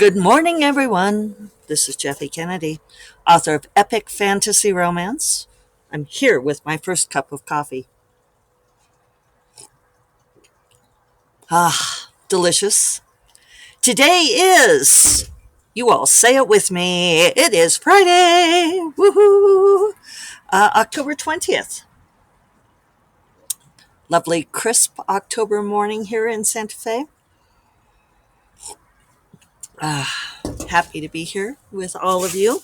Good morning, everyone. This is Jeffy Kennedy, author of epic fantasy romance. I'm here with my first cup of coffee. Ah, delicious. Today is, you all say it with me, it is Friday. Woohoo! October 20th. Lovely, crisp October morning here in Santa Fe. Happy to be here with all of you.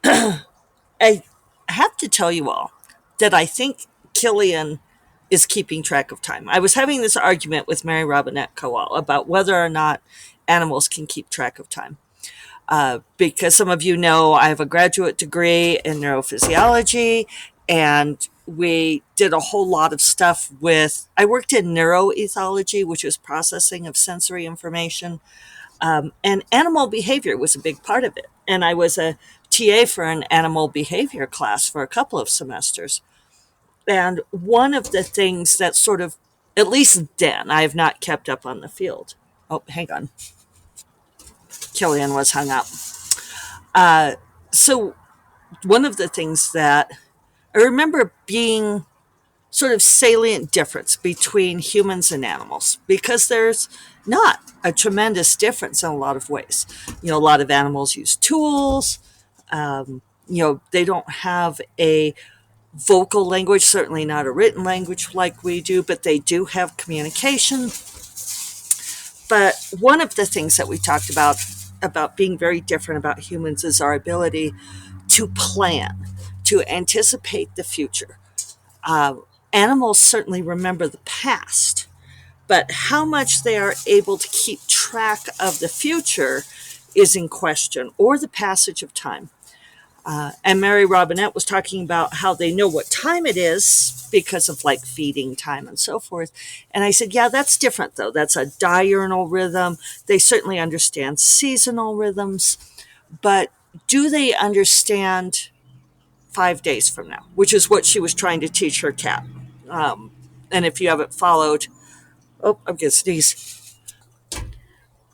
I have to tell you all that I think Killian is keeping track of time. I was having this argument with Mary Robinette Kowal about whether or not animals can keep track of time. Because some of you know I have a graduate degree in neurophysiology, and we did a whole lot of stuff with, I worked in neuroethology, which is processing of sensory information. And animal behavior was a big part of it. And I was a TA for an animal behavior class for a couple of semesters. And one of the things that sort of, at least then, I have not kept up on the field. Oh, hang on. Killian was hung up. So, one of the things that I remember being sort of salient difference between humans and animals, because there's not a tremendous difference in a lot of ways. A lot of animals use tools. They don't have a vocal language, certainly not a written language like we do, but they do have communication. But one of the things that we talked about being very different about humans is our ability to plan, to anticipate the future. Uh, Animals certainly remember the past, but how much they are able to keep track of the future is in question, or the passage of time. And Mary Robinette was talking about how they know what time it is because of like feeding time and so forth. And I said, yeah, that's different though. That's a diurnal rhythm. They certainly understand seasonal rhythms, but do they understand 5 days from now, which is what she was trying to teach her cat. And if you haven't followed, oh, I'm going to sneeze.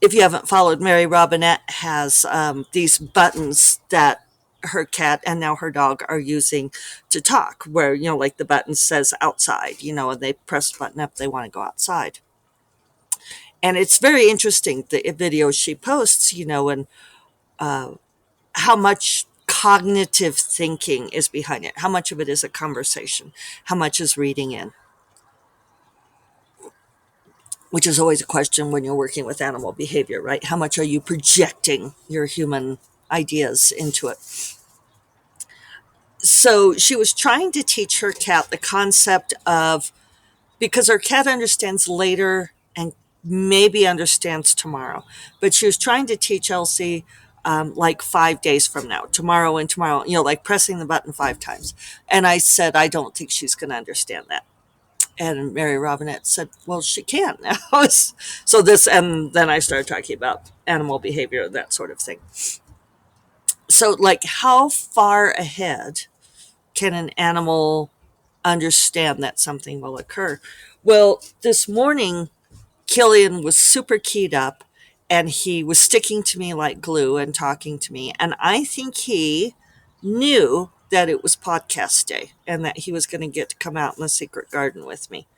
If you haven't followed, Mary Robinette has these buttons that her cat and now her dog are using to talk, where, like the button says outside, and they press the button up, they want to go outside. And it's very interesting, the videos she posts, and how much cognitive thinking is behind it. How much of it is a conversation? How much is reading in? Which is always a question when you're working with animal behavior, right? How much are you projecting your human ideas into it? So she was trying to teach her cat the concept of, because her cat understands later and maybe understands tomorrow, but she was trying to teach Elsie like 5 days from now, tomorrow and tomorrow, like pressing the button 5 times. And I said, I don't think she's going to understand that. And Mary Robinette said, well, she can now. So this, and then I started talking about animal behavior, that sort of thing. So, like, how far ahead can an animal understand that something will occur? Well, this morning, Killian was super keyed up, and he was sticking to me like glue and talking to me. And I think he knew that it was podcast day and that he was going to get to come out in the secret garden with me.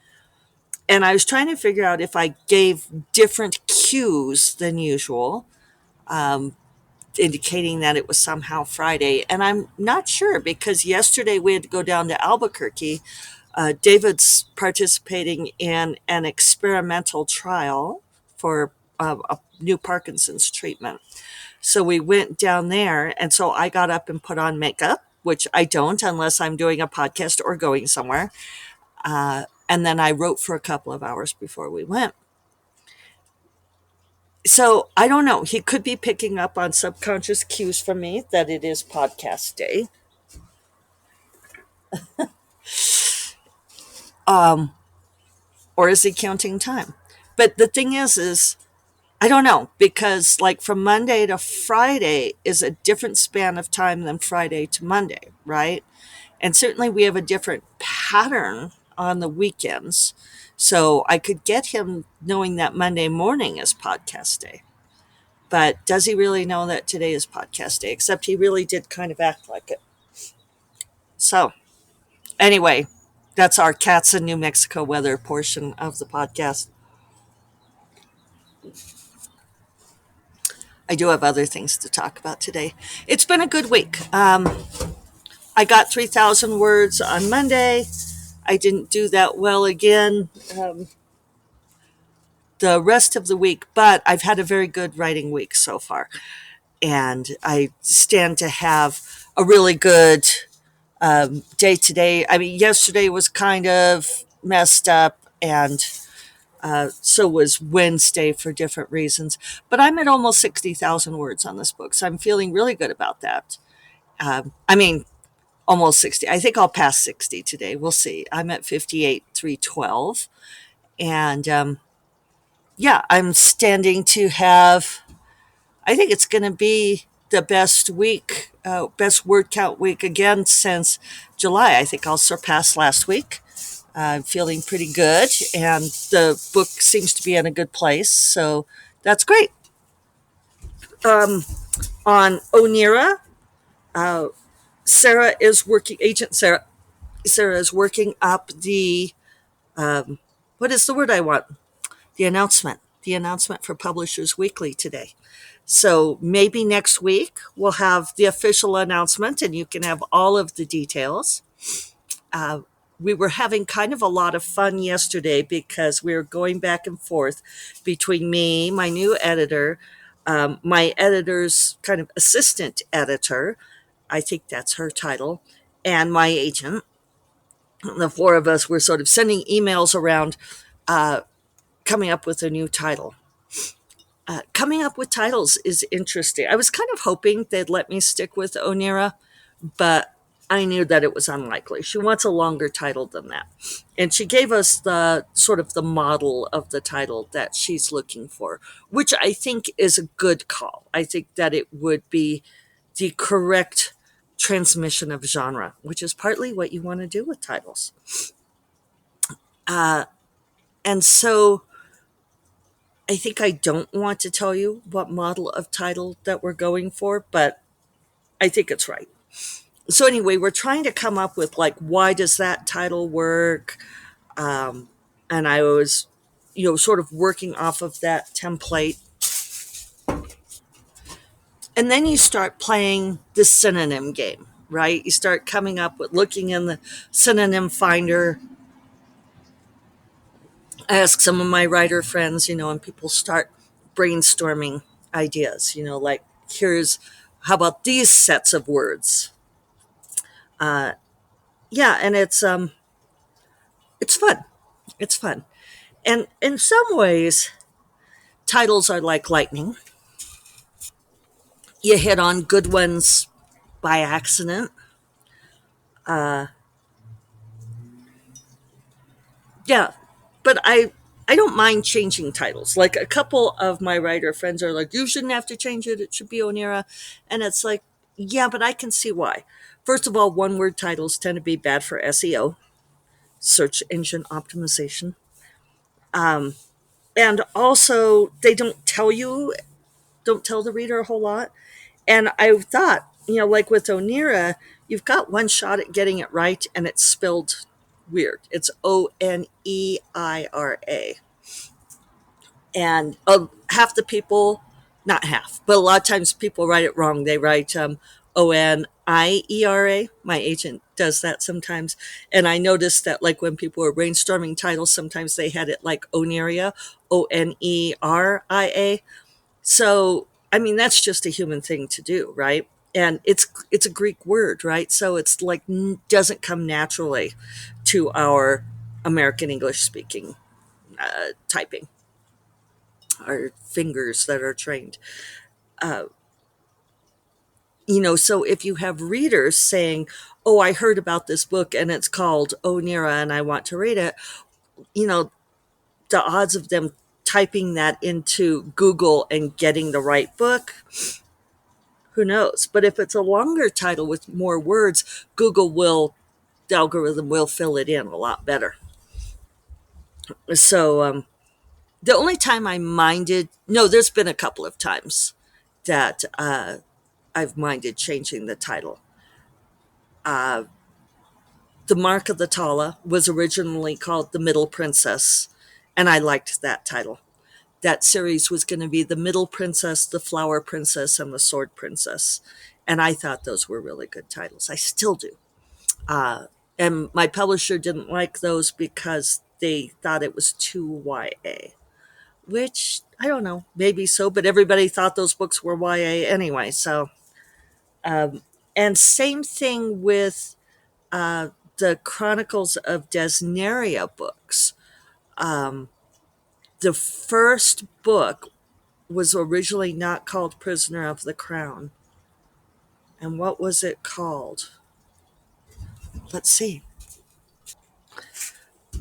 And I was trying to figure out if I gave different cues than usual, um, indicating that it was somehow Friday. And I'm not sure, because yesterday we had to go down to Albuquerque. David's participating in an experimental trial for a new Parkinson's treatment. So we went down there, and so I got up and put on makeup, which I don't unless I'm doing a podcast or going somewhere. And then I wrote for a couple of hours before we went. So I don't know. He could be picking up on subconscious cues from me that it is podcast day. Or is he counting time? But the thing is I don't know, because like from Monday to Friday is a different span of time than Friday to Monday, right? And certainly we have a different pattern on the weekends. So I could get him knowing that Monday morning is podcast day. But does he really know that today is podcast day? Except he really did kind of act like it. So, anyway, that's our cats in New Mexico weather portion of the podcast. I do have other things to talk about today. It's been a good week. I got 3,000 words on Monday. I didn't do that well again the rest of the week, but I've had a very good writing week so far. And I stand to have a really good day today. I mean, yesterday was kind of messed up, and so was Wednesday for different reasons. But I'm at almost 60,000 words on this book, so I'm feeling really good about that. I mean, almost 60. I think I'll pass 60 today. We'll see. I'm at 58, 312. And yeah, I'm standing to have, I think it's going to be the best week, best word count week again since July. I think I'll surpass last week. I'm feeling pretty good, and the book seems to be in a good place, so that's great. On Onira, Sarah is working, Agent Sarah is working up what is the word I want? The announcement for Publishers Weekly today. So maybe next week we'll have the official announcement and you can have all of the details. We were having kind of a lot of fun yesterday because we were going back and forth between me, my new editor, my editor's kind of assistant editor, I think that's her title, and my agent. The four of us were sort of sending emails around, coming up with a new title. Coming up with titles is interesting. I was kind of hoping they'd let me stick with Onira, but I knew that it was unlikely. She wants a longer title than that. And she gave us the sort of the model of the title that she's looking for, which I think is a good call. I think that it would be the correct transmission of genre, which is partly what you want to do with titles. And so I think I don't want to tell you what model of title that we're going for, but I think it's right. So anyway, we're trying to come up with like, why does that title work? And I was, sort of working off of that template. And then you start playing the synonym game, right? You start coming up with looking in the synonym finder. I ask some of my writer friends, and people start brainstorming ideas, like how about these sets of words? Yeah, and it's fun. It's fun. And in some ways, titles are like lightning. You hit on good ones by accident. Yeah, but I don't mind changing titles. Like a couple of my writer friends are like, you shouldn't have to change it. It should be Onira. And it's like, yeah, but I can see why. First of all, one word titles tend to be bad for SEO, search engine optimization. And also, they don't tell the reader a whole lot. And I thought, like with Onira, you've got one shot at getting it right, and it's spelled weird. It's Oneira. And half the people, not half, but a lot of times people write it wrong. They write Oniera. My agent does that sometimes. And I noticed that, like, when people were brainstorming titles, sometimes they had it like Oneria, Oneria. So, I mean, that's just a human thing to do, right? And it's a Greek word, right? So it's like doesn't come naturally to our American English speaking typing, our fingers that are trained. So if you have readers saying, "Oh, I heard about this book and it's called Onira and I want to read it," you know, the odds of them typing that into Google and getting the right book, who knows? But if it's a longer title with more words, the algorithm will fill it in a lot better. So the only time I minded, no, there's been a couple of times that I've minded changing the title. Uh, the Mark of the Tala was originally called The Middle Princess, and I liked that title. That series was going to be The Middle Princess, The Flower Princess, and The Sword Princess. And I thought those were really good titles. I still do. Uh, and my publisher didn't like those because they thought it was too YA, which I don't know, maybe so, but everybody thought those books were YA anyway. So, um, and same thing with uh, the Chronicles of Desneria books. Um, the first book was originally not called Prisoner of the Crown. And what was it called? Let's see.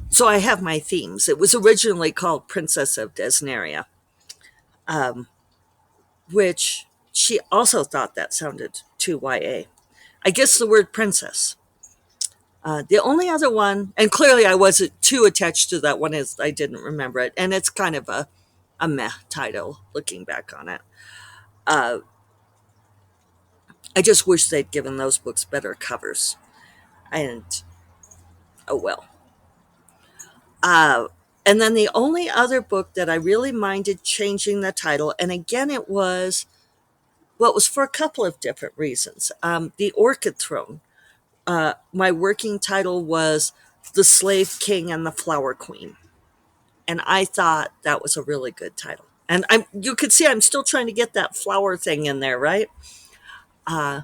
So I have my themes. It was originally called Princess of Desneria, um, which she also thought that sounded too YA. I guess the word princess. The only other one, and clearly I wasn't too attached to that one, is I didn't remember it. And it's kind of a meh title looking back on it. Uh, I just wish they'd given those books better covers. And oh well. Uh, and then the only other book that I really minded changing the title, and again, it was for a couple of different reasons. The Orchid Throne. My working title was The Slave King and the Flower Queen. And I thought that was a really good title. And you could see I'm still trying to get that flower thing in there, right? Uh,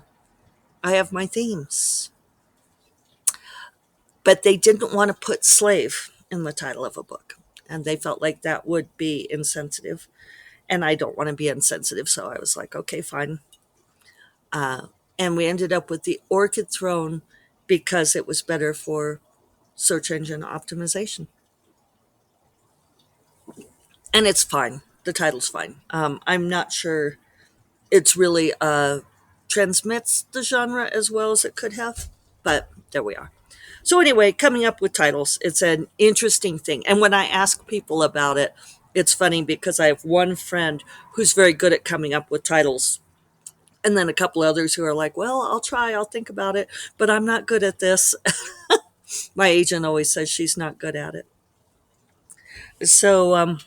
I have my themes. But they didn't want to put slave in the title of a book. And they felt like that would be insensitive. And I don't want to be insensitive. So I was like, okay, fine. And we ended up with the Orchid Throne because it was better for search engine optimization. And it's fine. The title's fine. I'm not sure it's really transmits the genre as well as it could have, but there we are. So anyway, coming up with titles, it's an interesting thing. And when I ask people about it, it's funny because I have one friend who's very good at coming up with titles, and then a couple others who are like, well, I'll try, I'll think about it, but I'm not good at this. My agent always says she's not good at it. So,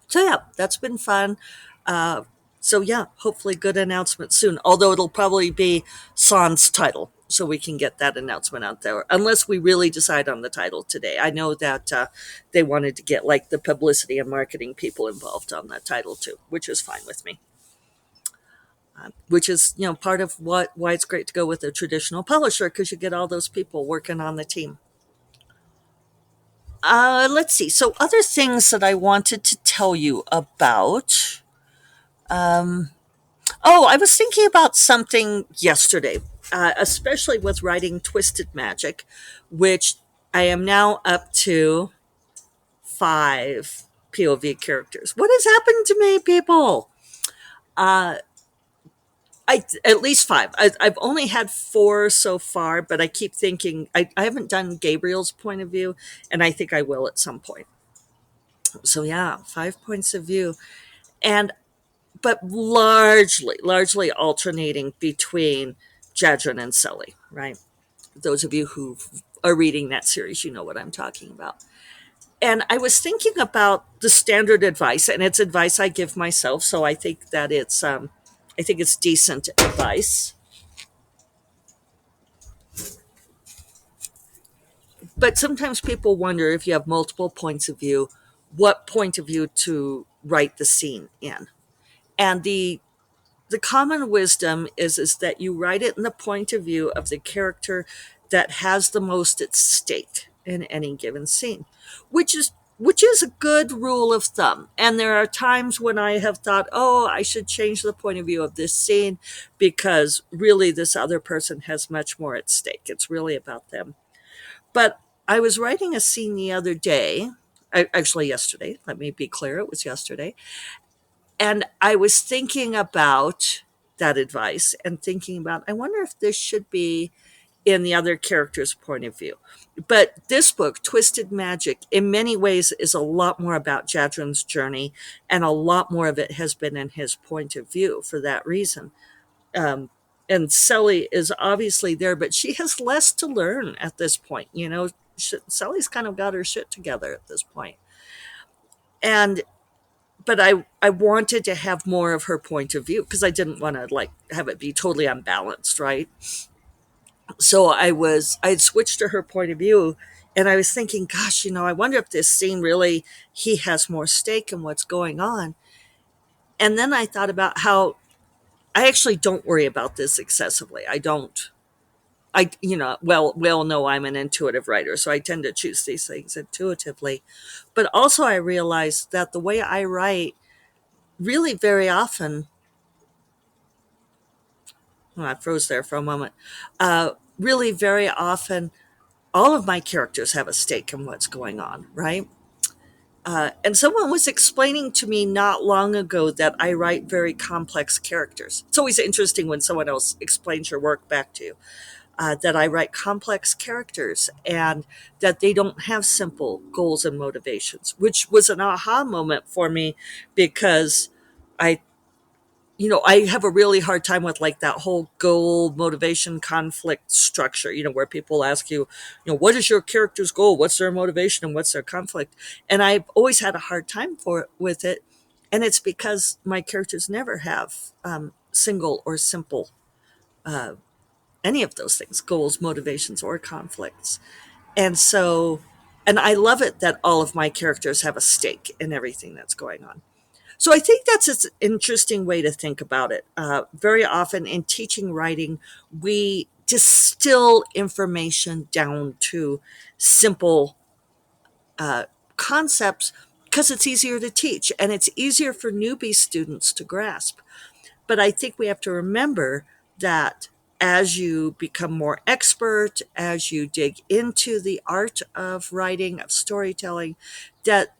so yeah, that's been fun. Uh, so yeah, hopefully good announcement soon. Although it'll probably be San's title, so we can get that announcement out there. Unless we really decide on the title today. I know that they wanted to get like the publicity and marketing people involved on that title too, which is fine with me. Which is part of why it's great to go with a traditional publisher because you get all those people working on the team. Let's see. So other things that I wanted to tell you about. Um, Oh, I was thinking about something yesterday, especially with writing Twisted Magic, which I am now up to 5 POV characters. What has happened to me, people? Uh, at least 5. I've only had 4 so far, but I keep thinking I haven't done Gabriel's point of view, and I think I will at some point. So yeah, 5 points of view, and but largely alternating between Jadrin and Sully, right? Those of you who are reading that series, you know what I'm talking about. And I was thinking about the standard advice, and it's advice I give myself, so I think that I think it's decent advice. But sometimes people wonder if you have multiple points of view, what point of view to write the scene in. And the common wisdom is that you write it in the point of view of the character that has the most at stake in any given scene, which is a good rule of thumb. And there are times when I have thought, oh, I should change the point of view of this scene because really this other person has much more at stake. It's really about them. But I was writing a scene the other day, actually yesterday, let me be clear, it was yesterday, and I was thinking about that advice and thinking about, I wonder if this should be in the other character's point of view. But this book, Twisted Magic, in many ways is a lot more about Jadran's journey, and a lot more of it has been in his point of view for that reason. Um, and Sally is obviously there, but she has less to learn at this point. Sally's kind of got her shit together at this point. And but I wanted to have more of her point of view because I didn't want to like have it be totally unbalanced, right? So I had switched to her point of view, and I was thinking, gosh, I wonder if this scene really he has more stake in what's going on. And then I thought about how I actually don't worry about this excessively. I don't. Well, we all know I'm an intuitive writer, so I tend to choose these things intuitively. But also, I realized that the way I write really very often, well, I froze there for a moment, really very often, all of my characters have a stake in what's going on, right? And someone was explaining to me not long ago that I write very complex characters. It's always interesting when someone else explains your work back to you. That I write complex characters and that they don't have simple goals and motivations, which was an aha moment for me because I I have a really hard time with like that whole goal, motivation, conflict structure, where people ask you, what is your character's goal? What's their motivation and what's their conflict? And I've always had a hard time with it. And it's because my characters never have single or simple, uh, any of those things, goals, motivations, or conflicts. And so, and I love it that all of my characters have a stake in everything that's going on. So I think that's an interesting way to think about it. Very often in teaching writing, we distill information down to simple concepts because it's easier to teach and it's easier for newbie students to grasp. But I think we have to remember that as you become more expert, as you dig into the art of writing, of storytelling, that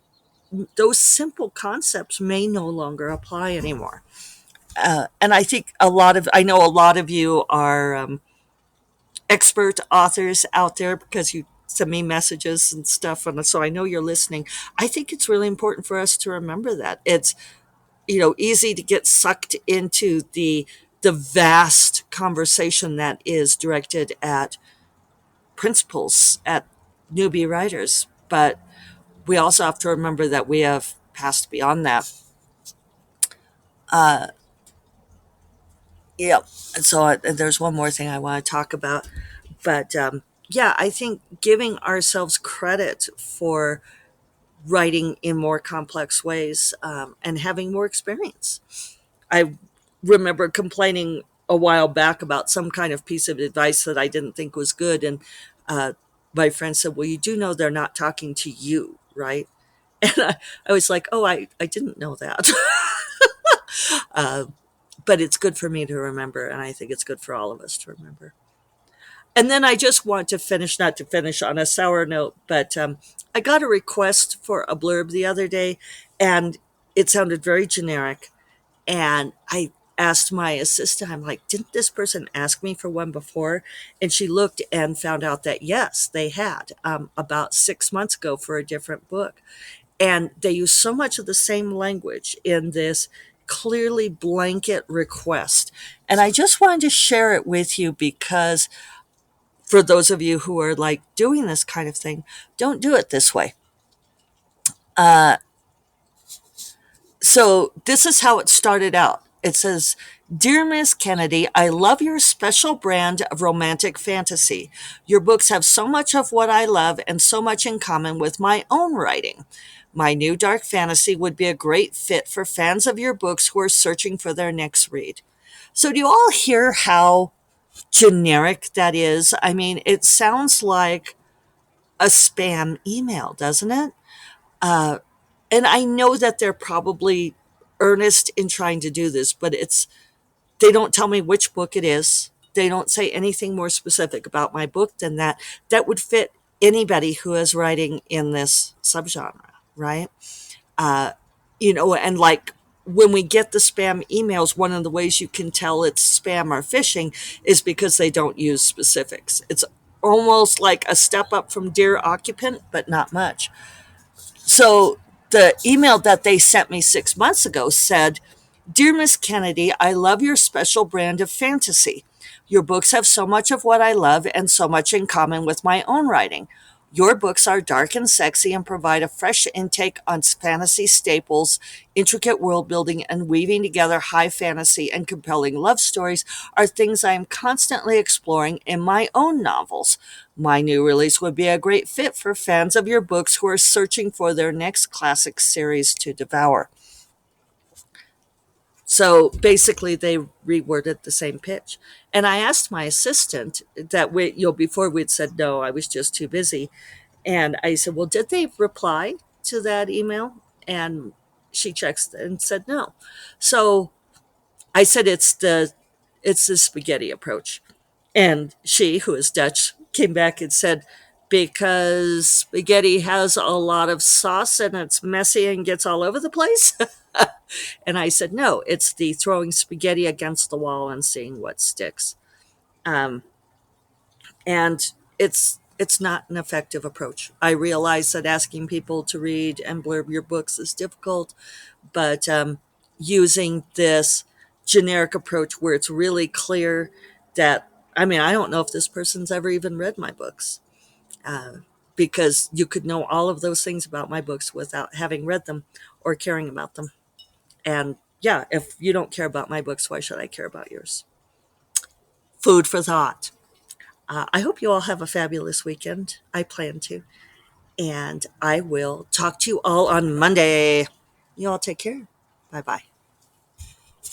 those simple concepts may no longer apply anymore. And I think I know a lot of you are expert authors out there because you send me messages and stuff. And so I know you're listening. I think it's really important for us to remember that it's, easy to get sucked into the vast conversation that is directed at principles, at newbie writers. But we also have to remember that we have passed beyond that. Yep. And so there's one more thing I want to talk about. But yeah, I think giving ourselves credit for writing in more complex ways and having more experience. I remember complaining a while back about some kind of piece of advice that I didn't think was good. And uh, my friend said, well, you do know they're not talking to you, right? And I was like, oh, I didn't know that. uh, but it's good for me to remember. And I think it's good for all of us to remember. And then I just want to finish, not to finish on a sour note, but I got a request for a blurb the other day, and it sounded very generic. And I asked my assistant, I'm like, didn't this person ask me for one before? And she looked and found out that yes, they had about 6 months ago for a different book. And they use so much of the same language in this clearly blanket request. And I just wanted to share it with you because for those of you who are like doing this kind of thing, don't do it this way. Uh, so this is how it started out. It says, Dear Miss Kennedy, I love your special brand of romantic fantasy. Your books have so much of what I love and so much in common with my own writing. My new dark fantasy would be a great fit for fans of your books who are searching for their next read. So do you all hear how generic that is? I mean, it sounds like a spam email, doesn't it? Uh, and I know that they're probably earnest in trying to do this, but they don't tell me which book it is. They don't say anything more specific about my book than that. That would fit anybody who is writing in this subgenre, right? Uh, and like when we get the spam emails, one of the ways you can tell it's spam or phishing is because they don't use specifics. It's almost like a step up from Dear Occupant, but not much. So the email that they sent me 6 months ago said, "Dear Miss Kennedy, I love your special brand of fantasy. Your books have so much of what I love and so much in common with my own writing. Your books are dark and sexy and provide a fresh intake on fantasy staples, intricate world building, and weaving together high fantasy and compelling love stories are things I am constantly exploring in my own novels. My new release would be a great fit for fans of your books who are searching for their next classic series to devour." So basically, they reworded the same pitch. And I asked my assistant that before we'd said no, I was just too busy. And I said, "Well, did they reply to that email?" And she checks and said no. So I said, it's the spaghetti approach. And she, who is Dutch, came back and said, "Because spaghetti has a lot of sauce and it's messy and gets all over the place." And I said, "No, it's the throwing spaghetti against the wall and seeing what sticks." Um, and it's not an effective approach. I realize that asking people to read and blurb your books is difficult, but using this generic approach where it's really clear that, I mean, I don't know if this person's ever even read my books, uh, because you could know all of those things about my books without having read them or caring about them. And yeah, if you don't care about my books, why should I care about yours? Food for thought. I hope you all have a fabulous weekend. I plan to. And I will talk to you all on Monday. You all take care. Bye bye.